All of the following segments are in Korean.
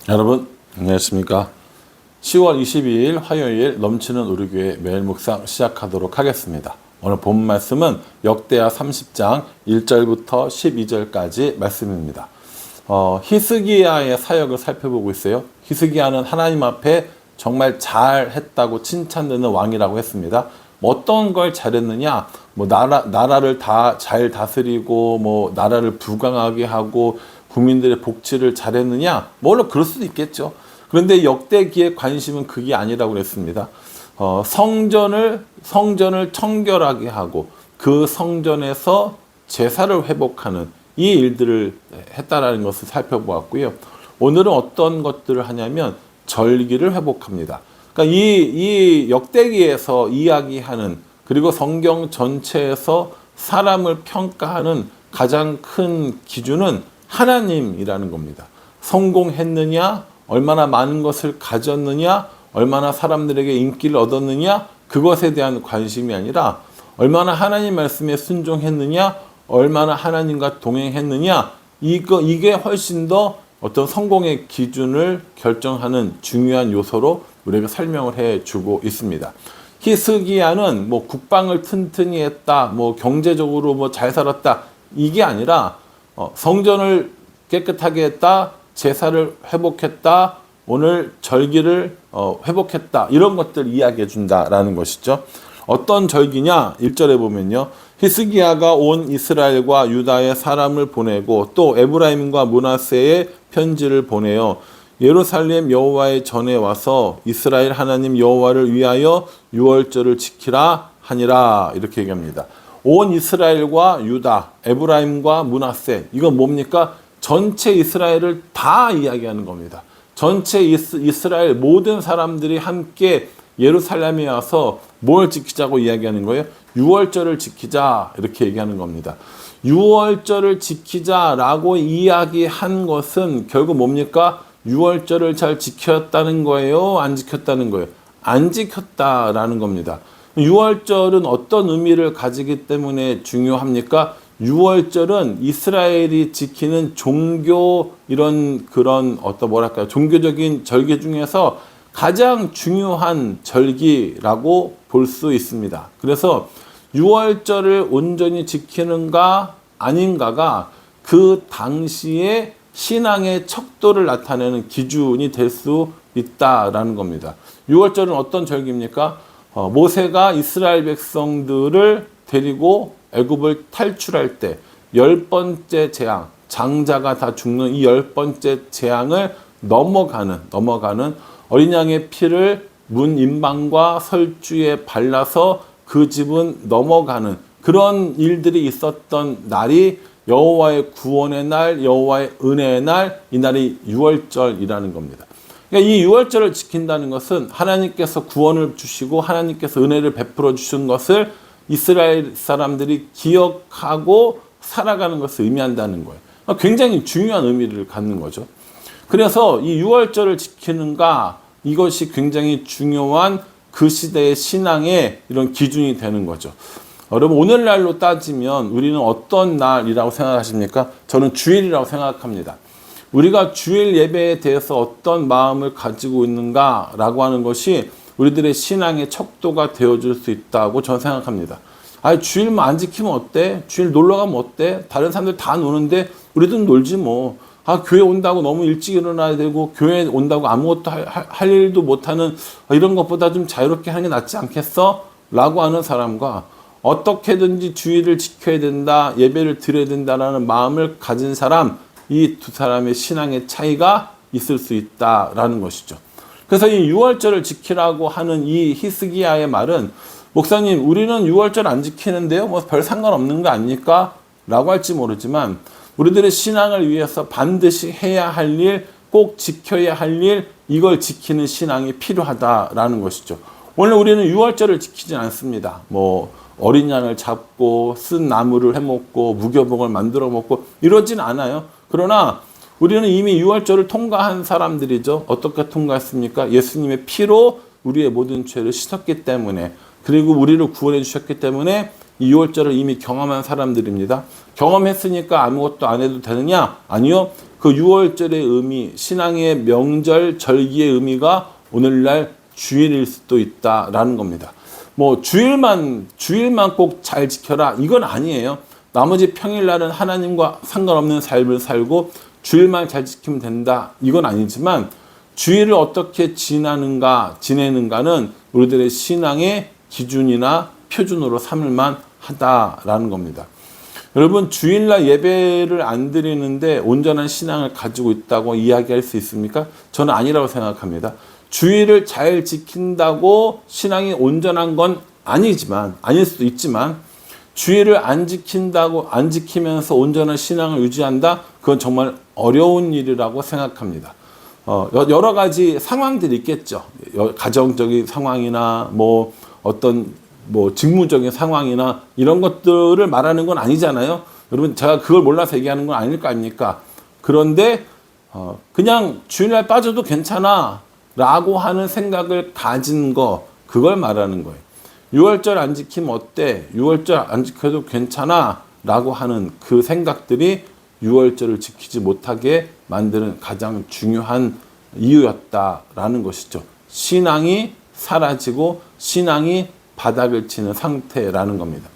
여러분 안녕하십니까. 10월 22일 화요일 넘치는 우리 교회 매일 묵상 시작하도록 하겠습니다. 오늘 본 말씀은 역대하 30장 1절부터 12절까지 말씀입니다. 히스기야의 사역을 살펴보고 있어요. 히스기야는 하나님 앞에 정말 잘했다고 칭찬되는 왕이라고 했습니다. 어떤 걸 잘했느냐, 나라를 다 잘 다스리고 나라를 부강하게 하고 국민들의 복지를 잘했느냐? 물론 그럴 수도 있겠죠. 그런데 역대기의 관심은 그게 아니라고 그랬습니다. 성전을 청결하게 하고 그 성전에서 제사를 회복하는 이 일들을 했다라는 것을 살펴보았고요. 오늘은 어떤 것들을 하냐면 절기를 회복합니다. 그러니까 이 역대기에서 이야기하는, 그리고 성경 전체에서 사람을 평가하는 가장 큰 기준은 하나님이라는 겁니다. 성공했느냐, 얼마나 많은 것을 가졌느냐, 얼마나 사람들에게 인기를 얻었느냐, 그것에 대한 관심이 아니라 얼마나 하나님 말씀에 순종했느냐, 얼마나 하나님과 동행했느냐, 이게 훨씬 더 어떤 성공의 기준을 결정하는 중요한 요소로 우리에게 설명을 해주고 있습니다. 히스기야는 국방을 튼튼히 했다, 경제적으로 잘 살았다, 이게 아니라 성전을 깨끗하게 했다, 제사를 회복했다, 오늘 절기를 회복했다, 이런 것들 이야기해 준다라는 것이죠. 어떤 절기냐? 1절에 보면요, 히스기야가 온 이스라엘과 유다의 사람을 보내고 또 에브라임과 므낫세의 편지를 보내요. 예루살렘 여호와의 전에 와서 이스라엘 하나님 여호와를 위하여 유월절을 지키라 하니라, 이렇게 얘기합니다. 온 이스라엘과 유다, 에브라임과 므낫세, 이건 뭡니까? 전체 이스라엘을 다 이야기하는 겁니다. 전체 이스라엘 모든 사람들이 함께 예루살렘에 와서 뭘 지키자고 이야기하는 거예요? 유월절을 지키자, 이렇게 얘기하는 겁니다. 유월절을 지키자라고 이야기한 것은 결국 뭡니까? 유월절을 잘 지켰다는 거예요? 안 지켰다는 거예요? 안 지켰다라는 겁니다. 유월절은 어떤 의미를 가지기 때문에 중요합니까? 유월절은 이스라엘이 지키는 종교적인 절기 중에서 가장 중요한 절기라고 볼 수 있습니다. 그래서 유월절을 온전히 지키는가 아닌가가 그 당시에 신앙의 척도를 나타내는 기준이 될 수 있다라는 겁니다. 유월절은 어떤 절기입니까? 모세가 이스라엘 백성들을 데리고 애굽을 탈출할 때 10번째 재앙, 장자가 다 죽는 이 10번째 재앙을 넘어가는 어린 양의 피를 문 임방과 설주에 발라서 그 집은 넘어가는 그런 일들이 있었던 날이 여호와의 구원의 날, 여호와의 은혜의 날, 이 날이 유월절이라는 겁니다. 그러니까 이 유월절을 지킨다는 것은 하나님께서 구원을 주시고 하나님께서 은혜를 베풀어 주신 것을 이스라엘 사람들이 기억하고 살아가는 것을 의미한다는 거예요. 굉장히 중요한 의미를 갖는 거죠. 그래서 이 유월절을 지키는가, 이것이 굉장히 중요한 그 시대의 신앙의 이런 기준이 되는 거죠. 여러분, 오늘날로 따지면 우리는 어떤 날이라고 생각하십니까? 저는 주일이라고 생각합니다. 우리가 주일 예배에 대해서 어떤 마음을 가지고 있는가라고 하는 것이 우리들의 신앙의 척도가 되어줄 수 있다고 저는 생각합니다. 주일만 안 지키면 어때? 주일 놀러 가면 어때? 다른 사람들 다 노는데 우리도 놀지 뭐. 교회 온다고 너무 일찍 일어나야 되고, 교회 온다고 아무것도 할 일도 못하는 이런 것보다 좀 자유롭게 하는 게 낫지 않겠어? 라고 하는 사람과 어떻게든지 주일을 지켜야 된다, 예배를 드려야 된다라는 마음을 가진 사람, 이 두 사람의 신앙의 차이가 있을 수 있다라는 것이죠. 그래서 이 유월절을 지키라고 하는 이 히스기야의 말은, 목사님, 우리는 유월절 안 지키는데요, 별 상관없는 거 아닙니까? 라고 할지 모르지만, 우리들의 신앙을 위해서 반드시 해야 할 일, 꼭 지켜야 할 일, 이걸 지키는 신앙이 필요하다라는 것이죠. 오늘 우리는 유월절을 지키지 않습니다. 어린 양을 잡고 쓴 나무를 해먹고 무교봉을 만들어 먹고 이러진 않아요. 그러나 우리는 이미 유월절을 통과한 사람들이죠. 어떻게 통과했습니까? 예수님의 피로 우리의 모든 죄를 씻었기 때문에, 그리고 우리를 구원해 주셨기 때문에 이 유월절을 이미 경험한 사람들입니다. 경험했으니까 아무것도 안 해도 되느냐? 아니요. 그 6월절의 의미, 신앙의 명절, 절기의 의미가 오늘날 주일일 수도 있다라는 겁니다. 뭐 주일만 꼭 잘 지켜라 이건 아니에요. 나머지 평일날은 하나님과 상관없는 삶을 살고 주일만 잘 지키면 된다 이건 아니지만 주일을 어떻게 지내는가는 우리들의 신앙의 기준이나 표준으로 삼을만 하다라는 겁니다. 여러분 주일날 예배를 안 드리는데 온전한 신앙을 가지고 있다고 이야기할 수 있습니까? 저는 아니라고 생각합니다. 주일을 잘 지킨다고 신앙이 온전한 건 아닐 수도 있지만 주일을 안 지키면서 온전한 신앙을 유지한다? 그건 정말 어려운 일이라고 생각합니다. 여러 가지 상황들이 있겠죠. 가정적인 상황이나 어떤 직무적인 상황이나 이런 것들을 말하는 건 아니잖아요. 여러분 제가 그걸 몰라서 얘기하는 건 아닐 거 아닙니까? 그런데 그냥 주일날 빠져도 괜찮아 라고 하는 생각을 가진 그걸 말하는 거예요. 6월절 안 지키면 어때? 6월절 안 지켜도 괜찮아 라고 하는 그 생각들이 6월절을 지키지 못하게 만드는 가장 중요한 이유였다라는 것이죠. 신앙이 사라지고 신앙이 바닥을 치는 상태라는 겁니다.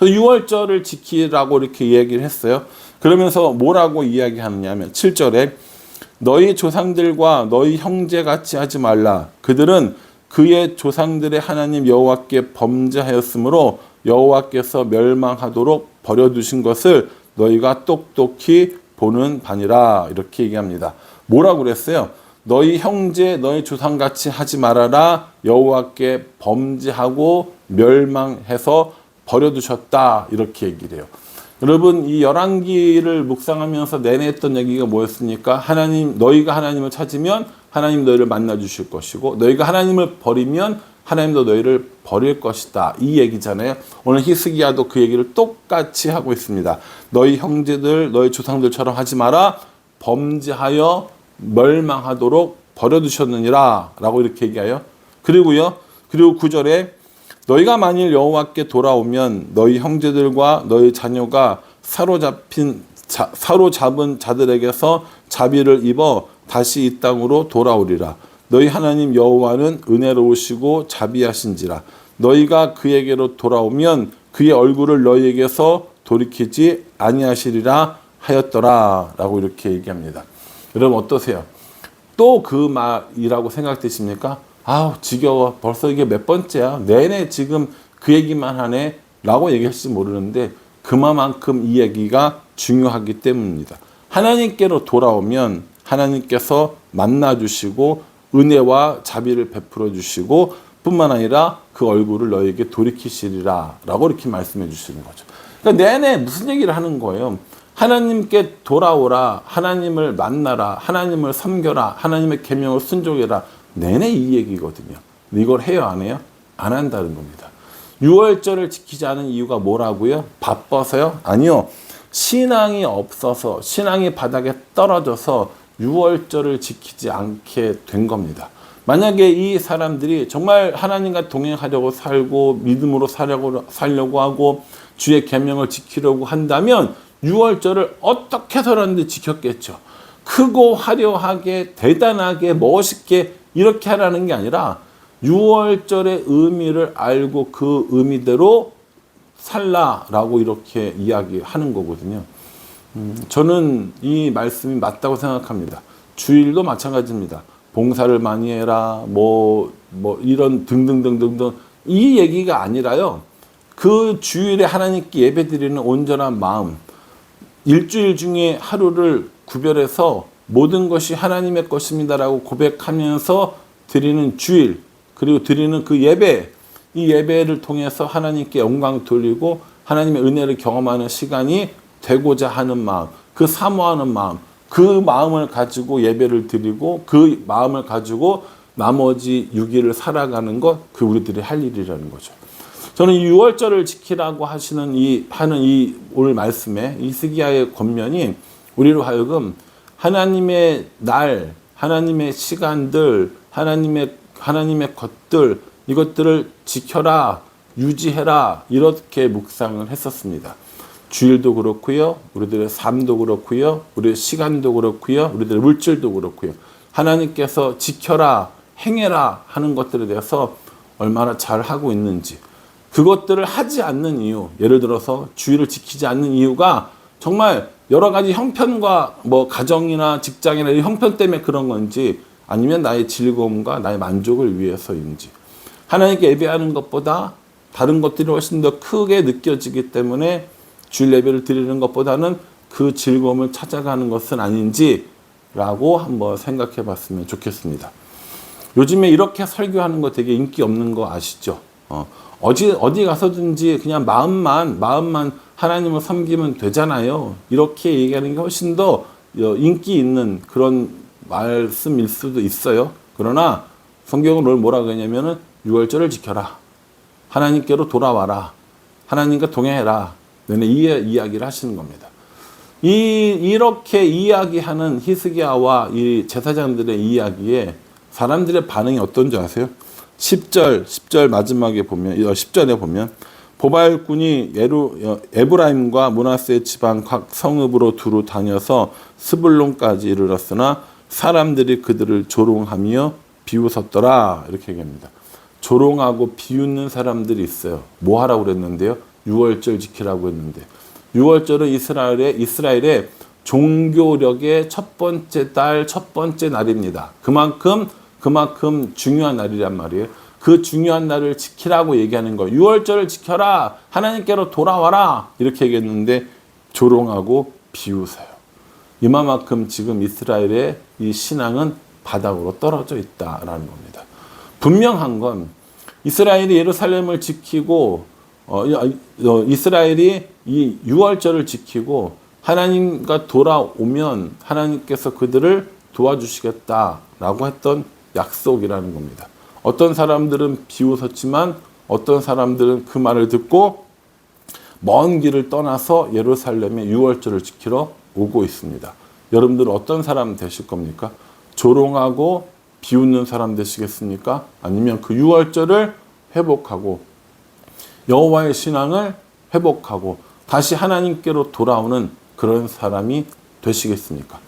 6월절을 지키라고 이렇게 얘기를 했어요. 그러면서 뭐라고 이야기하느냐면 7절에 너희 조상들과 너희 형제같이 하지 말라. 그들은 그의 조상들의 하나님 여호와께 범죄하였으므로 여호와께서 멸망하도록 버려두신 것을 너희가 똑똑히 보는 바니라. 이렇게 얘기합니다. 뭐라고 그랬어요? 너희 형제, 너희 조상같이 하지 말아라. 여호와께 범죄하고 멸망해서 버려두셨다. 이렇게 얘기를 해요. 여러분 이 열왕기를 묵상하면서 내내 했던 얘기가 뭐였습니까? 너희가 하나님을 찾으면 하나님 너희를 만나 주실 것이고 너희가 하나님을 버리면 하나님도 너희를 버릴 것이다. 이 얘기잖아요. 오늘 히스기야도 그 얘기를 똑같이 하고 있습니다. 너희 형제들, 너희 조상들처럼 하지 마라. 범죄하여 멸망하도록 버려두셨느니라 라고 이렇게 얘기해요. 그리고 9절에 너희가 만일 여호와께 돌아오면 너희 형제들과 너희 자녀가 사로잡은 자들에게서 자비를 입어 다시 이 땅으로 돌아오리라. 너희 하나님 여호와는 은혜로우시고 자비하신지라. 너희가 그에게로 돌아오면 그의 얼굴을 너희에게서 돌이키지 아니하시리라 하였더라 라고 이렇게 얘기합니다. 여러분 어떠세요? 또 그 말이라고 생각되십니까? 아우 지겨워. 벌써 이게 몇 번째야. 내내 지금 그 얘기만 하네 라고 얘기할지 모르는데 그만큼 이 얘기가 중요하기 때문입니다. 하나님께로 돌아오면 하나님께서 만나주시고 은혜와 자비를 베풀어 주시고 뿐만 아니라 그 얼굴을 너에게 돌이키시리라 라고 이렇게 말씀해 주시는 거죠. 그러니까 내내 무슨 얘기를 하는 거예요? 하나님께 돌아오라, 하나님을 만나라, 하나님을 섬겨라, 하나님의 계명을 순종해라. 내내 이 얘기거든요. 이걸 해요, 안 해요? 안 한다는 겁니다. 6월절을 지키지 않은 이유가 뭐라고요? 바빠서요? 아니요. 신앙이 없어서, 신앙이 바닥에 떨어져서 6월절을 지키지 않게 된 겁니다. 만약에 이 사람들이 정말 하나님과 동행하려고 살고 믿음으로 살려고 하고 주의 계명을 지키려고 한다면 6월절을 어떻게 해서라도 지켰겠죠. 크고 화려하게 대단하게 멋있게 이렇게 하라는 게 아니라 6월절의 의미를 알고 그 의미대로 살라라고 이렇게 이야기하는 거거든요. 저는 이 말씀이 맞다고 생각합니다. 주일도 마찬가지입니다. 봉사를 많이 해라, 이런 등등등등등 이 얘기가 아니라요. 그 주일에 하나님께 예배드리는 온전한 마음, 일주일 중에 하루를 구별해서 모든 것이 하나님의 것입니다라고 고백하면서 드리는 주일, 그리고 드리는 그 예배, 이 예배를 통해서 하나님께 영광 돌리고 하나님의 은혜를 경험하는 시간이 되고자 하는 마음, 그 사모하는 마음, 그 마음을 가지고 예배를 드리고 그 마음을 가지고 나머지 6일을 살아가는 것, 그 우리들이 할 일이라는 거죠. 저는 이 6월절을 지키라고 하는 이 오늘 말씀에 히스기야의 권면이 우리로 하여금 하나님의 날, 하나님의 시간들, 하나님의 것들, 이것들을 지켜라, 유지해라, 이렇게 묵상을 했었습니다. 주일도 그렇고요. 우리들의 삶도 그렇고요. 우리의 시간도 그렇고요. 우리들의 물질도 그렇고요. 하나님께서 지켜라, 행해라 하는 것들에 대해서 얼마나 잘 하고 있는지, 그것들을 하지 않는 이유, 예를 들어서 주일을 지키지 않는 이유가 정말 여러 가지 형편과 뭐 가정이나 직장이나 이 형편 때문에 그런 건지, 아니면 나의 즐거움과 나의 만족을 위해서인지, 하나님께 예배하는 것보다 다른 것들이 훨씬 더 크게 느껴지기 때문에 주일 예배를 드리는 것보다는 그 즐거움을 찾아가는 것은 아닌지라고 한번 생각해 봤으면 좋겠습니다. 요즘에 이렇게 설교하는 거 되게 인기 없는 거 아시죠? 어디 가서든지 그냥 마음만 하나님을 섬기면 되잖아요. 이렇게 얘기하는 게 훨씬 더 인기 있는 그런 말씀일 수도 있어요. 그러나 성경은 뭐라고 하냐면은 6월절을 지켜라. 하나님께로 돌아와라. 하나님과 동행해라. 너네 이야기를 하시는 겁니다. 이렇게 이야기하는 히스기야와 이 제사장들의 이야기에 사람들의 반응이 어떤지 아세요? 10절 마지막에 보면, 10절에 보면 보발군이 에브라임과 므낫세 지방 각 성읍으로 두루 다녀서 스불론까지 이르렀으나 사람들이 그들을 조롱하며 비웃었더라. 이렇게 얘기합니다. 조롱하고 비웃는 사람들이 있어요. 뭐 하라고 그랬는데요? 6월절 지키라고 했는데, 6월절은 이스라엘의 종교력의 첫 번째 달, 첫 번째 날입니다. 그만큼 중요한 날이란 말이에요. 그 중요한 날을 지키라고 얘기하는 거예요. 6월절을 지켜라. 하나님께로 돌아와라. 이렇게 얘기했는데 조롱하고 비웃어요. 이만큼 지금 이스라엘의 이 신앙은 바닥으로 떨어져 있다라는 겁니다. 분명한 건 이스라엘이 예루살렘을 지키고 이스라엘이 이 6월절을 지키고 하나님과 돌아오면 하나님께서 그들을 도와주시겠다라고 했던 약속이라는 겁니다. 어떤 사람들은 비웃었지만 어떤 사람들은 그 말을 듣고 먼 길을 떠나서 예루살렘에 6월절을 지키러 오고 있습니다. 여러분들은 어떤 사람 되실 겁니까? 조롱하고 비웃는 사람 되시겠습니까? 아니면 그 6월절을 회복하고 여호와의 신앙을 회복하고 다시 하나님께로 돌아오는 그런 사람이 되시겠습니까?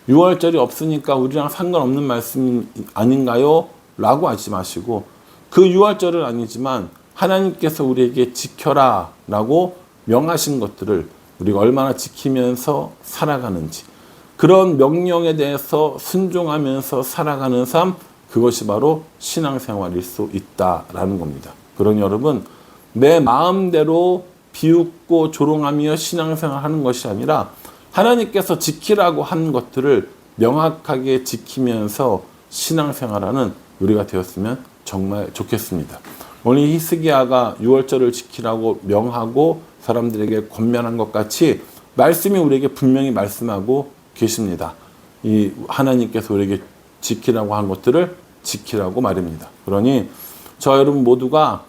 6월절이 없으니까 우리랑 상관없는 말씀 아닌가요? 라고 하지 마시고, 그 6월절은 아니지만 하나님께서 우리에게 지켜라 라고 명하신 것들을 우리가 얼마나 지키면서 살아가는지, 그런 명령에 대해서 순종하면서 살아가는 삶, 그것이 바로 신앙생활일 수 있다라는 겁니다. 그러니 여러분, 내 마음대로 비웃고 조롱하며 신앙생활하는 것이 아니라 하나님께서 지키라고 한 것들을 명확하게 지키면서 신앙생활하는 우리가 되었으면 정말 좋겠습니다. 오늘 히스기야가 6월절을 지키라고 명하고 사람들에게 권면한 것 같이 말씀이 우리에게 분명히 말씀하고 계십니다. 이 하나님께서 우리에게 지키라고 한 것들을 지키라고 말입니다. 그러니 저 여러분 모두가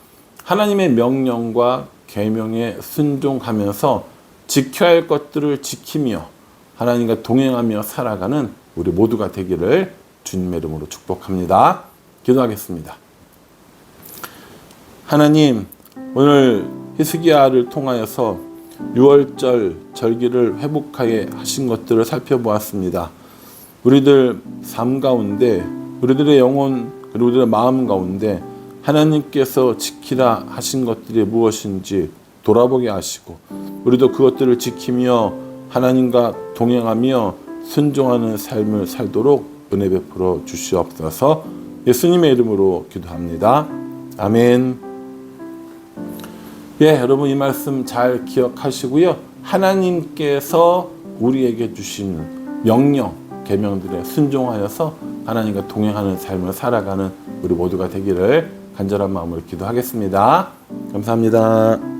하나님의 명령과 계명에 순종하면서 지켜야 할 것들을 지키며 하나님과 동행하며 살아가는 우리 모두가 되기를 주님의 이름으로 축복합니다. 기도하겠습니다. 하나님, 오늘 히스기야를 통하여서 6월절 절기를 회복하게 하신 것들을 살펴보았습니다. 우리들 삶 가운데, 우리들의 영혼, 그리고 우리들의 마음 가운데 하나님께서 지키라 하신 것들이 무엇인지 돌아보게 하시고, 우리도 그것들을 지키며 하나님과 동행하며 순종하는 삶을 살도록 은혜 베풀어 주시옵소서. 예수님의 이름으로 기도합니다. 아멘. 여러분 이 말씀 잘 기억하시고요. 하나님께서 우리에게 주신 명령, 계명들에 순종하여서 하나님과 동행하는 삶을 살아가는 우리 모두가 되기를 간절한 마음으로 기도하겠습니다. 감사합니다.